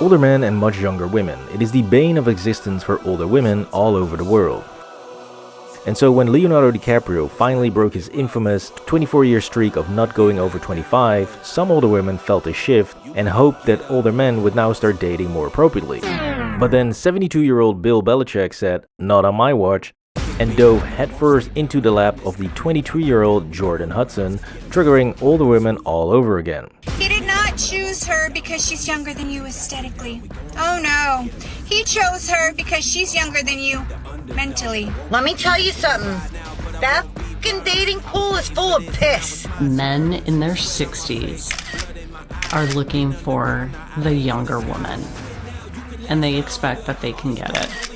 Older men and much younger women. It is the bane of existence for older women all over the world. And so when Leonardo DiCaprio finally broke his infamous 24-year streak of not going over 25, some older women felt a shift and hoped that older men would now start dating more appropriately. But then 72-year-old Bill Belichick said, "Not on my watch," and dove headfirst into the lap of the 22-year-old Jordan Hudson, triggering older women all over again. He did not choose her because she's younger than you aesthetically. Oh no, he chose her because she's younger than you mentally. Let me tell you something. That fucking dating pool is full of piss. Men in their 60s are looking for the younger woman, and they expect that they can get it.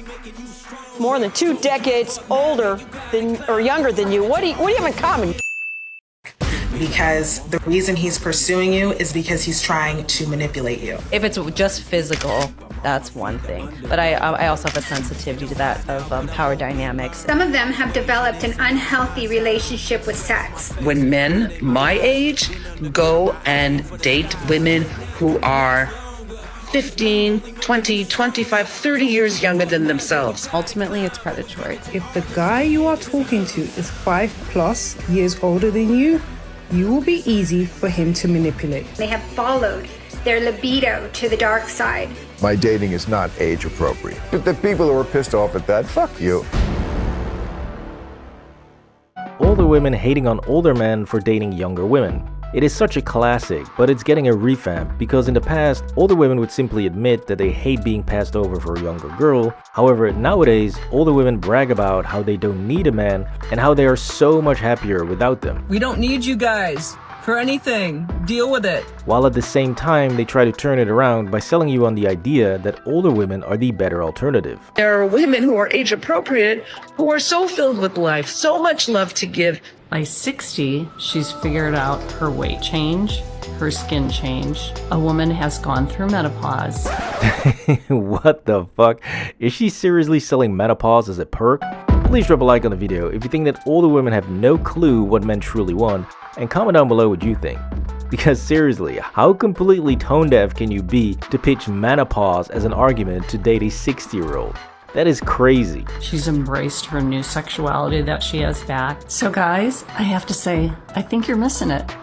More than 2 decades older than or younger than you. What do you have in common? Because the reason he's pursuing you is because he's trying to manipulate you. If it's just physical, that's one thing. But I also have a sensitivity to that of power dynamics. Some of them have developed an unhealthy relationship with sex. When men my age go and date women who are 15, 20, 25, 30 years younger than themselves. Ultimately, it's predatory. If the guy you are talking to is 5+ years older than you will be easy for him to manipulate. They have followed their libido to the dark side. My dating is not age appropriate. But the people who are pissed off at that, fuck you. Older women hating on older men for dating younger women. It is such a classic, but it's getting a revamp because in the past, older women would simply admit that they hate being passed over for a younger girl. However, nowadays, older women brag about how they don't need a man and how they are so much happier without them. We don't need you guys for anything. Deal with it. While at the same time, they try to turn it around by selling you on the idea that older women are the better alternative. There are women who are age appropriate who are so filled with life, so much love to give. By 60, she's figured out her weight change, her skin change. A woman has gone through menopause. What the fuck? Is she seriously selling menopause as a perk? Please drop a like on the video if you think that older women have no clue what men truly want, and comment down below what you think. Because seriously, how completely tone deaf can you be to pitch menopause as an argument to date a 60-year-old? That is crazy. She's embraced her new sexuality that she has back. So guys, I have to say, I think you're missing it.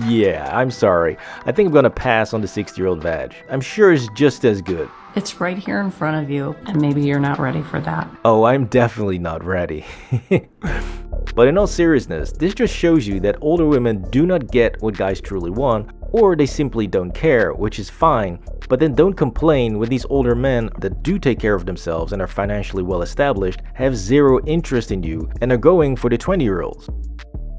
Yeah, I'm sorry. I think I'm gonna pass on the 60-year-old vag. I'm sure it's just as good. It's right here in front of you, and maybe you're not ready for that. Oh, I'm definitely not ready. But in all seriousness, this just shows you that older women do not get what guys truly want, or they simply don't care, which is fine. But then don't complain when these older men that do take care of themselves and are financially well established have zero interest in you and are going for the 20-year-olds.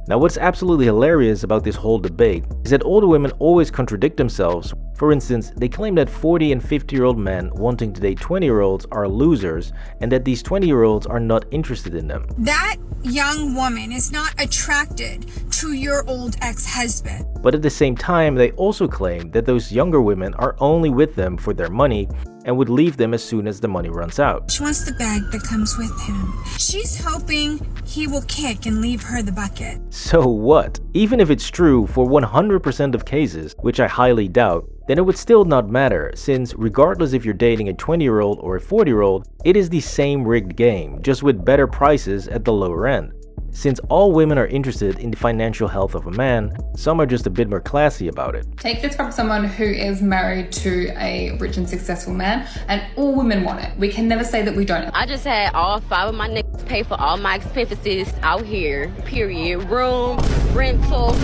Now, what's absolutely hilarious about this whole debate is that older women always contradict themselves. For instance, they claim that 40 and 50-year-old men wanting to date 20-year-olds are losers and that these 20-year-olds are not interested in them. That young woman is not attracted to your old ex-husband. But at the same time, they also claim that those younger women are only with them for their money and would leave them as soon as the money runs out. She wants the bag that comes with him. She's hoping he will kick and leave her the bucket. So what? Even if it's true for 100% of cases, which I highly doubt, then it would still not matter, since regardless if you're dating a 20-year-old or a 40-year-old, it is the same rigged game, just with better prices at the lower end. Since all women are interested in the financial health of a man, some are just a bit more classy about it. Take this from someone who is married to a rich and successful man, and all women want it. We can never say that we don't. I just had all 5 of my niggas pay for all my expenses out here, period. Room, rental,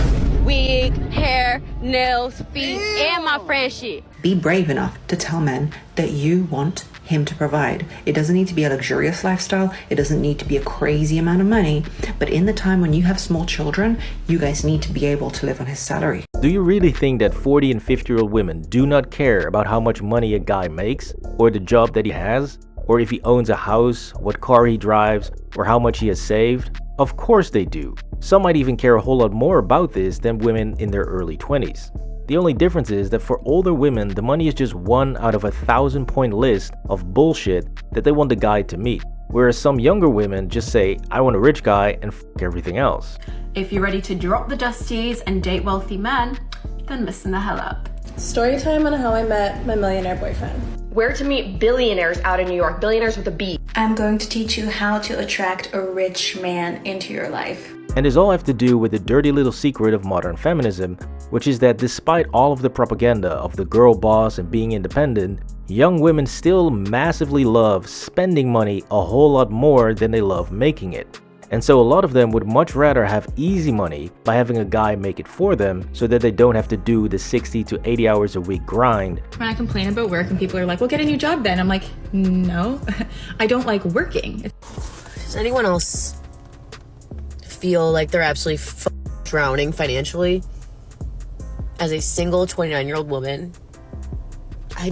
wig, hair, nails, feet, and my friendship. Be brave enough to tell men that you want him to provide. It doesn't need to be a luxurious lifestyle. It doesn't need to be a crazy amount of money. But in the time when you have small children, you guys need to be able to live on his salary. Do you really think that 40 and 50-year-old women do not care about how much money a guy makes, or the job that he has, or if he owns a house, what car he drives, or how much he has saved? Of course they do. Some might even care a whole lot more about this than women in their early 20s. The only difference is that for older women, the money is just one out of a 1,000-point list of bullshit that they want the guy to meet. Whereas some younger women just say, I want a rich guy and f everything else. If you're ready to drop the dusties and date wealthy men, then listen the hell up. Story time on how I met my millionaire boyfriend. Where to meet billionaires out in New York, billionaires with a B. I'm going to teach you how to attract a rich man into your life. And this all have to do with the dirty little secret of modern feminism, which is that despite all of the propaganda of the girl boss and being independent, young women still massively love spending money a whole lot more than they love making it. And so a lot of them would much rather have easy money by having a guy make it for them so that they don't have to do the 60 to 80 hours a week grind. When I complain about work and people are like, well, get a new job then. I'm like, no, I don't like working. Does anyone else feel like they're absolutely drowning financially? As a single 29-year-old woman, I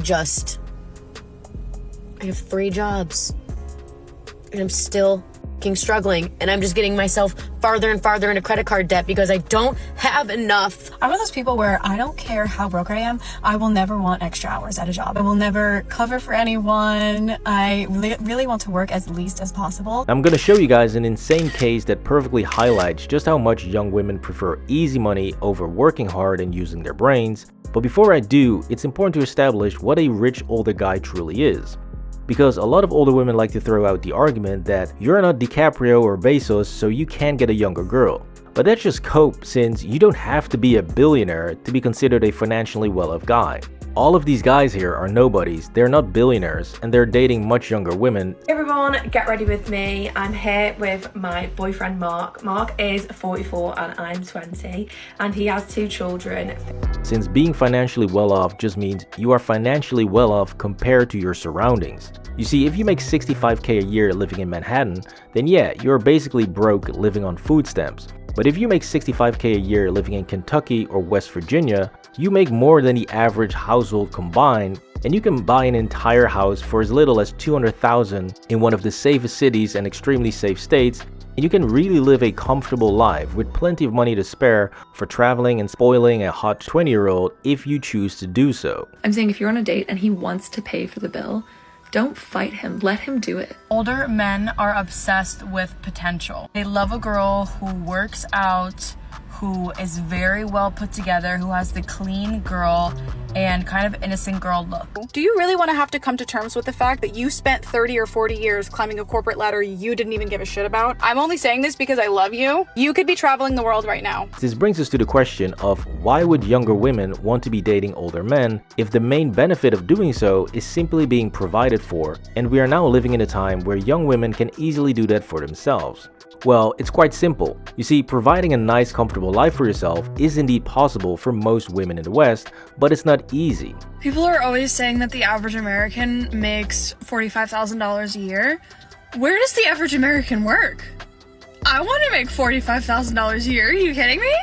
have 3 jobs and I'm still struggling, and I'm just getting myself farther and farther into credit card debt because I don't have enough. I'm one of those people where I don't care how broke I am, I will never want extra hours at a job. I will never cover for anyone. I really want to work as least as possible. I'm gonna show you guys an insane case that perfectly highlights just how much young women prefer easy money over working hard and using their brains. But before I do, it's important to establish what a rich older guy truly is. Because a lot of older women like to throw out the argument that you're not DiCaprio or Bezos, so you can't get a younger girl. But that's just cope, since you don't have to be a billionaire to be considered a financially well-off guy. All of these guys here are nobodies, they're not billionaires, and they're dating much younger women. Hey everyone, get ready with me. I'm here with my boyfriend Mark. Mark is 44 and I'm 20, and he has 2 children. Since being financially well-off just means you are financially well-off compared to your surroundings. You see, if you make $65K a year living in Manhattan, then yeah, you're basically broke living on food stamps. But if you make $65K a year living in Kentucky or West Virginia, you make more than the average household combined, and you can buy an entire house for as little as $200,000 in one of the safest cities and extremely safe states, and you can really live a comfortable life with plenty of money to spare for traveling and spoiling a hot 20-year-old if you choose to do so. I'm saying if you're on a date and he wants to pay for the bill, don't fight him, let him do it. Older men are obsessed with potential. They love a girl who works out, who is very well put together, who has the clean girl and kind of innocent girl look. Do you really want to have to come to terms with the fact that you spent 30 or 40 years climbing a corporate ladder you didn't even give a shit about? I'm only saying this because I love you. You could be traveling the world right now. This brings us to the question of why would younger women want to be dating older men if the main benefit of doing so is simply being provided for, and we are now living in a time where young women can easily do that for themselves? Well, it's quite simple. You see, providing a nice, comfortable life for yourself is indeed possible for most women in the West, but it's not easy. People are always saying that the average American makes $45,000 a year. Where does the average American work? I want to make $45,000 a year. Are you kidding me?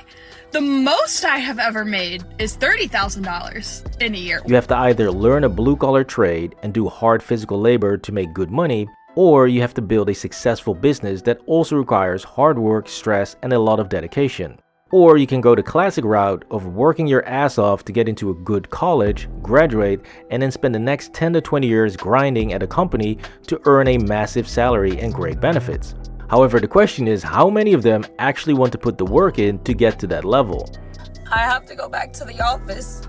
The most I have ever made is $30,000 in a year. You have to either learn a blue-collar trade and do hard physical labor to make good money, or you have to build a successful business that also requires hard work, stress, and a lot of dedication. Or you can go the classic route of working your ass off to get into a good college, graduate, and then spend the next 10 to 20 years grinding at a company to earn a massive salary and great benefits. However, the question is, how many of them actually want to put the work in to get to that level? I have to go back to the office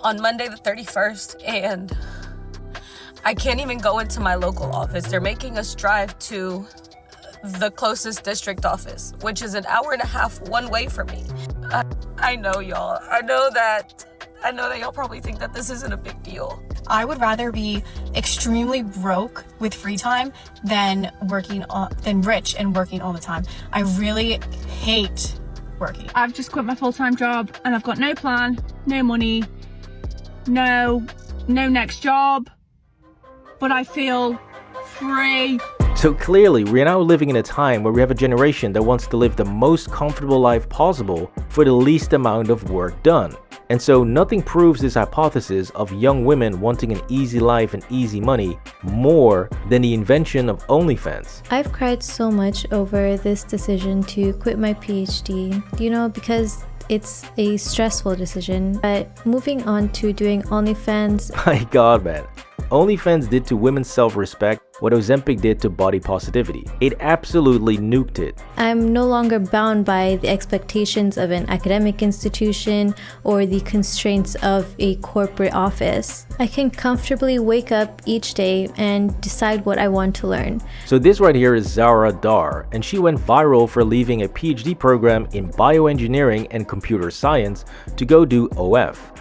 on Monday the 31st, and I can't even go into my local office. They're making us drive to the closest district office, which is an hour and a half one way for me. I know y'all. I know that y'all probably think that this isn't a big deal. I would rather be extremely broke with free time than rich and working all the time. I really hate working. I've just quit my full-time job and I've got no plan, no money, no next job, but I feel free. So clearly, we're now living in a time where we have a generation that wants to live the most comfortable life possible for the least amount of work done. And so nothing proves this hypothesis of young women wanting an easy life and easy money more than the invention of OnlyFans. I've cried so much over this decision to quit my PhD, because it's a stressful decision. But moving on to doing OnlyFans. My God, man. OnlyFans did to women's self-respect what Ozempic did to body positivity. It absolutely nuked it. I'm no longer bound by the expectations of an academic institution or the constraints of a corporate office. I can comfortably wake up each day and decide what I want to learn. So this right here is Zara Dar, and she went viral for leaving a PhD program in bioengineering and computer science to go do OF.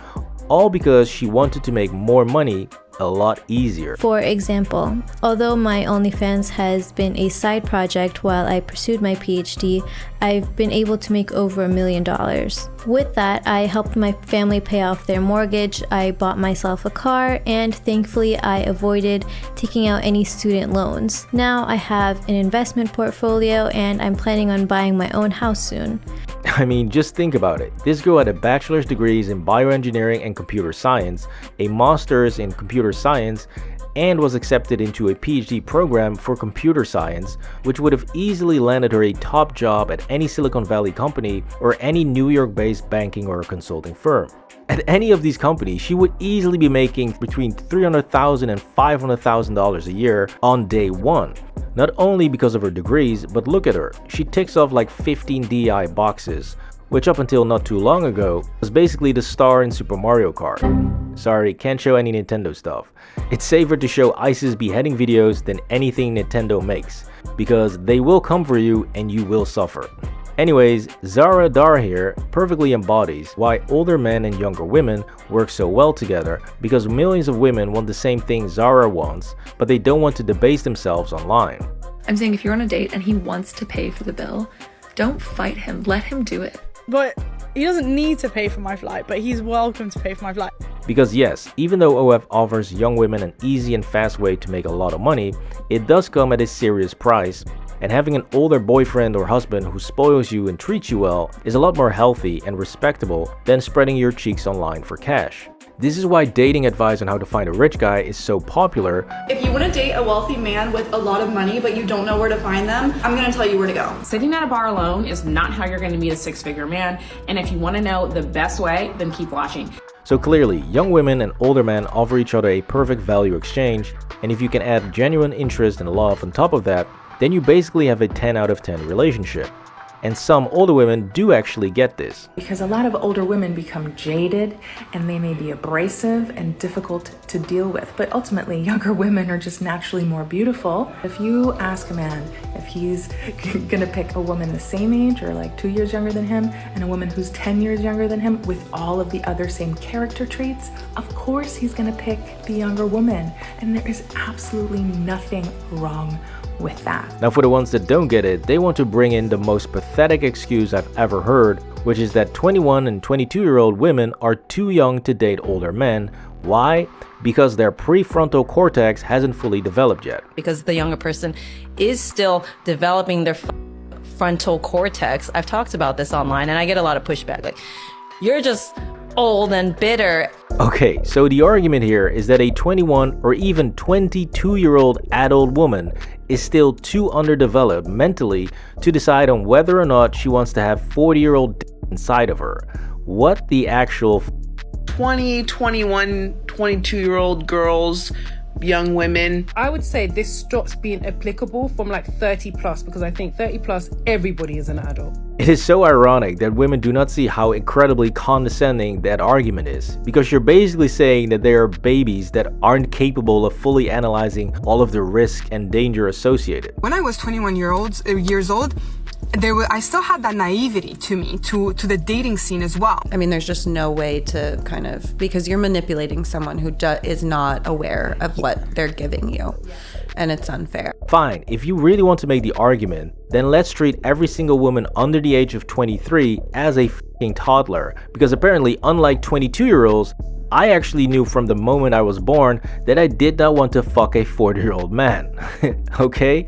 All because she wanted to make more money a lot easier. For example, although my OnlyFans has been a side project while I pursued my PhD, I've been able to make over $1 million. With that, I helped my family pay off their mortgage, I bought myself a car, and thankfully I avoided taking out any student loans. Now I have an investment portfolio and I'm planning on buying my own house soon. I mean, just think about it. This girl had a bachelor's degrees in bioengineering and computer science, a master's in computer science, and was accepted into a PhD program for computer science, which would have easily landed her a top job at any Silicon Valley company or any New York-based banking or consulting firm. At any of these companies, she would easily be making between $300,000 and $500,000 a year on day one. Not only because of her degrees, but look at her. She ticks off like 15 DI boxes, which up until not too long ago was basically the star in Super Mario Kart. Sorry, can't show any Nintendo stuff. It's safer to show ISIS beheading videos than anything Nintendo makes, because they will come for you and you will suffer. Anyways, Zara Dar here perfectly embodies why older men and younger women work so well together, because millions of women want the same thing Zara wants, but they don't want to debase themselves online. I'm saying if you're on a date and he wants to pay for the bill, don't fight him, let him do it. But he doesn't need to pay for my flight, but he's welcome to pay for my flight. Because yes, even though OF offers young women an easy and fast way to make a lot of money, it does come at a serious price. And having an older boyfriend or husband who spoils you and treats you well is a lot more healthy and respectable than spreading your cheeks online for cash. This is why dating advice on how to find a rich guy is so popular. If you want to date a wealthy man with a lot of money but you don't know where to find them, I'm going to tell you where to go. Sitting at a bar alone is not how you're going to meet a six-figure man, and if you want to know the best way, then keep watching. So clearly, young women and older men offer each other a perfect value exchange, and if you can add genuine interest and love on top of that, then you basically have a 10 out of 10 relationship. And some older women do actually get this. Because a lot of older women become jaded and they may be abrasive and difficult to deal with. But ultimately, younger women are just naturally more beautiful. If you ask a man if he's gonna pick a woman the same age or like 2 years younger than him and a woman who's 10 years younger than him with all of the other same character traits, of course he's gonna pick the younger woman. And there is absolutely nothing wrong with that. Now for the ones that don't get it, they want to bring in the most pathetic excuse I've ever heard, which is that 21 and 22-year-old women are too young to date older men. Why? Because their prefrontal cortex hasn't fully developed yet. Because the younger person is still developing their frontal cortex. I've talked about this online and I get a lot of pushback. Like, you're just old and bitter. Okay, so the argument here is that a 21 or even 22-year-old adult woman is still too underdeveloped mentally to decide on whether or not she wants to have 40-year-old inside of her. What the actual 20, 21, 22-year-old girls, young women. I would say this stops being applicable from like 30 plus, because I think 30 plus, everybody is an adult. It is so ironic that women do not see how incredibly condescending that argument is, because you're basically saying that they are babies that aren't capable of fully analyzing all of the risk and danger associated. When I was 21 years old, I still had that naivety to me, to the dating scene as well. I mean, there's just no way to kind of, because you're manipulating someone who is not aware of what they're giving you, and it's unfair. Fine, if you really want to make the argument, then let's treat every single woman under the age of 23 as a f***ing toddler, because apparently, unlike 22-year-olds, I actually knew from the moment I was born that I did not want to fuck a 40-year-old man. Okay?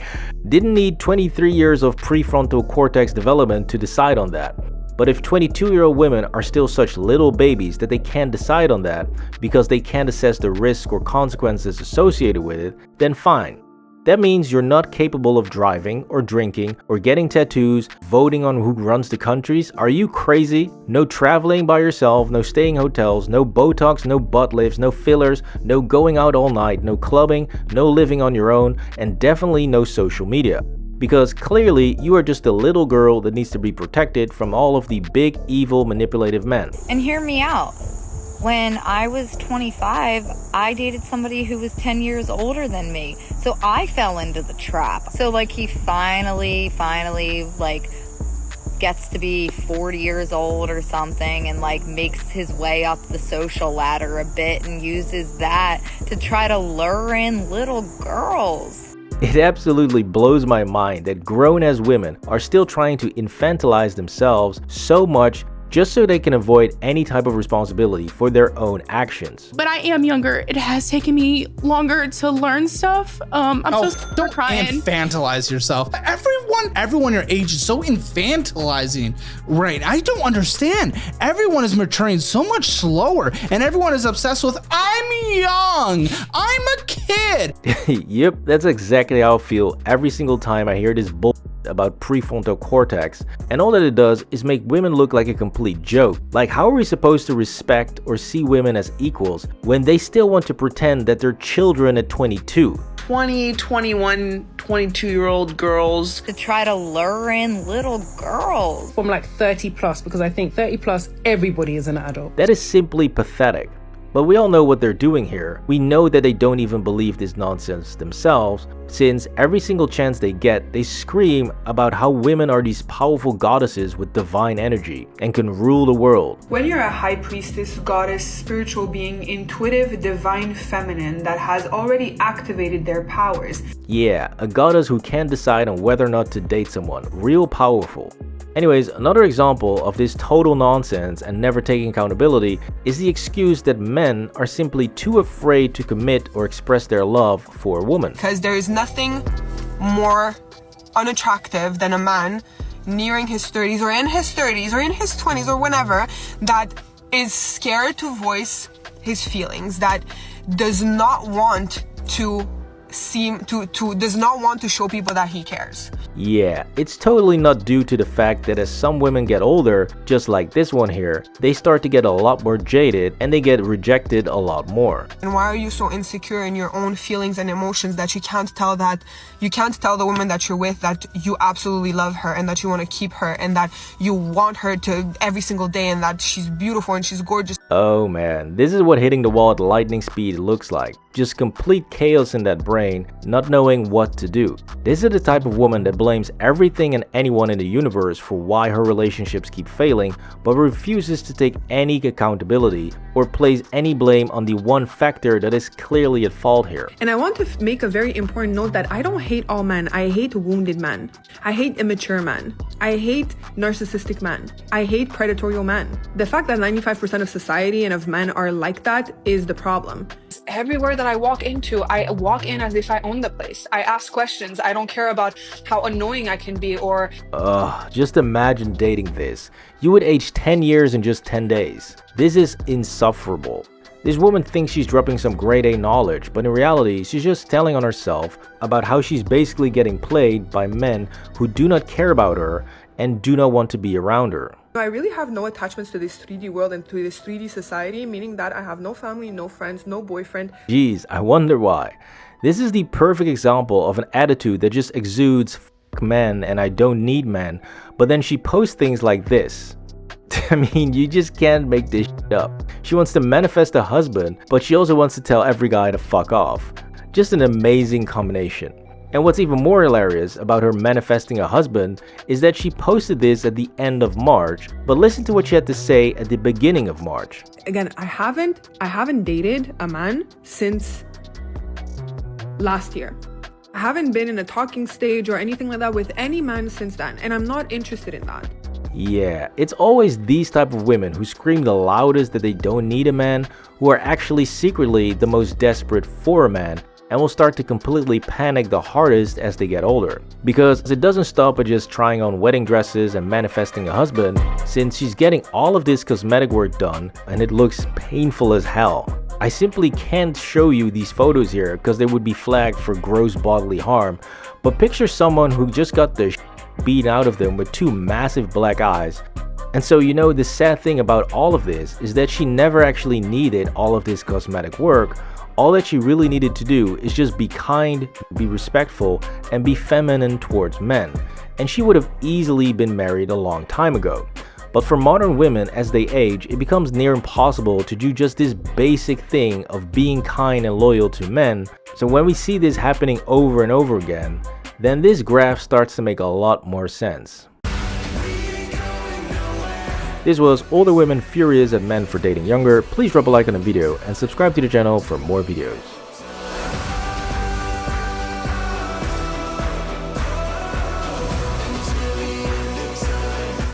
Didn't need 23 years of prefrontal cortex development to decide on that. But if 22-year-old women are still such little babies that they can't decide on that because they can't assess the risk or consequences associated with it, then fine. That means you're not capable of driving or drinking or getting tattoos, voting on who runs the countries. Are you crazy? No traveling by yourself, no staying in hotels, no Botox, no butt lifts, no fillers, no going out all night, no clubbing, no living on your own, and definitely no social media. Because clearly you are just a little girl that needs to be protected from all of the big, evil, manipulative men. And hear me out. When I was 25, I dated somebody who was 10 years older than me. So I fell into the trap. So like he finally like gets to be 40 years old or something and like makes his way up the social ladder a bit and uses that to try to lure in little girls. It absolutely blows my mind that grown-ass women are still trying to infantilize themselves so much just so they can avoid any type of responsibility for their own actions. But I am younger. It has taken me longer to learn stuff. Don't infantilize yourself. Everyone your age is so infantilizing, right? I don't understand. Everyone is maturing so much slower, and everyone is obsessed with, I'm young, I'm a kid. Yep, that's exactly how I feel every single time I hear this bull about prefrontal cortex, and all that it does is make women look like a complete joke. Like, how are we supposed to respect or see women as equals when they still want to pretend that they're children at 22? 20, 21, 22-year-old girls. To try to lure in little girls. From like 30 plus, because I think 30 plus, everybody is an adult. That is simply pathetic. But we all know what they're doing here. We know that they don't even believe this nonsense themselves, since every single chance they get, they scream about how women are these powerful goddesses with divine energy and can rule the world. When you're a high priestess, goddess, spiritual being, intuitive, divine feminine that has already activated their powers. Yeah, a goddess who can decide on whether or not to date someone. Real powerful. Anyways, another example of this total nonsense and never taking accountability is the excuse that men are simply too afraid to commit or express their love for a woman. Because there is nothing more unattractive than a man nearing his 30s or in his 30s or in his 20s or whenever that is scared to voice his feelings, that does not want to does not want to show people that he cares. Yeah, it's totally not due to the fact that as some women get older, just like this one here, they start to get a lot more jaded and they get rejected a lot more. And why are you so insecure in your own feelings and emotions that you can't tell the woman that you're with that you absolutely love her and that you want to keep her and that you want her to every single day and that she's beautiful and she's gorgeous? Oh man, this is what hitting the wall at lightning speed looks like. Just complete chaos in that brain, not knowing what to do. This is the type of woman that blames everything and anyone in the universe for why her relationships keep failing, but refuses to take any accountability or place any blame on the one factor that is clearly at fault here. And I want to make a very important note that I don't hate all men. I hate wounded men. I hate immature men. I hate narcissistic men. I hate predatory men. The fact that 95% of society and of men are like that is the problem. Everywhere that I walk into, I walk in as if I own the place. I ask questions. I don't care about how annoying I can be or... Just imagine dating this. You would age 10 years in just 10 days. This is insufferable. This woman thinks she's dropping some grade A knowledge, but in reality, she's just telling on herself about how she's basically getting played by men who do not care about her and do not want to be around her. I really have no attachments to this 3D world and to this 3D society, meaning that I have no family, no friends, no boyfriend. Jeez, I wonder why. This is the perfect example of an attitude that just exudes "F men and I don't need men," but then she posts things like this. I mean, you just can't make this shit up. She wants to manifest a husband, but she also wants to tell every guy to fuck off. Just an amazing combination. And what's even more hilarious about her manifesting a husband is that she posted this at the end of March, but listen to what she had to say at the beginning of March. Again, I haven't dated a man since last year. I haven't been in a talking stage or anything like that with any man since then, and I'm not interested in that. Yeah, it's always these type of women who scream the loudest that they don't need a man, who are actually secretly the most desperate for a man, and will start to completely panic the hardest as they get older. Because it doesn't stop at just trying on wedding dresses and manifesting a husband, since she's getting all of this cosmetic work done and it looks painful as hell. I simply can't show you these photos here because they would be flagged for gross bodily harm, but picture someone who just got the beat out of them with two massive black eyes. And so, you know, the sad thing about all of this is that she never actually needed all of this cosmetic work. All that she really needed to do is just be kind, be respectful, and be feminine towards men. And she would have easily been married a long time ago. But for modern women, as they age, it becomes near impossible to do just this basic thing of being kind and loyal to men. So when we see this happening over and over again, then this graph starts to make a lot more sense. This was older women furious at men for dating younger. Please drop a like on the video and subscribe to the channel for more videos.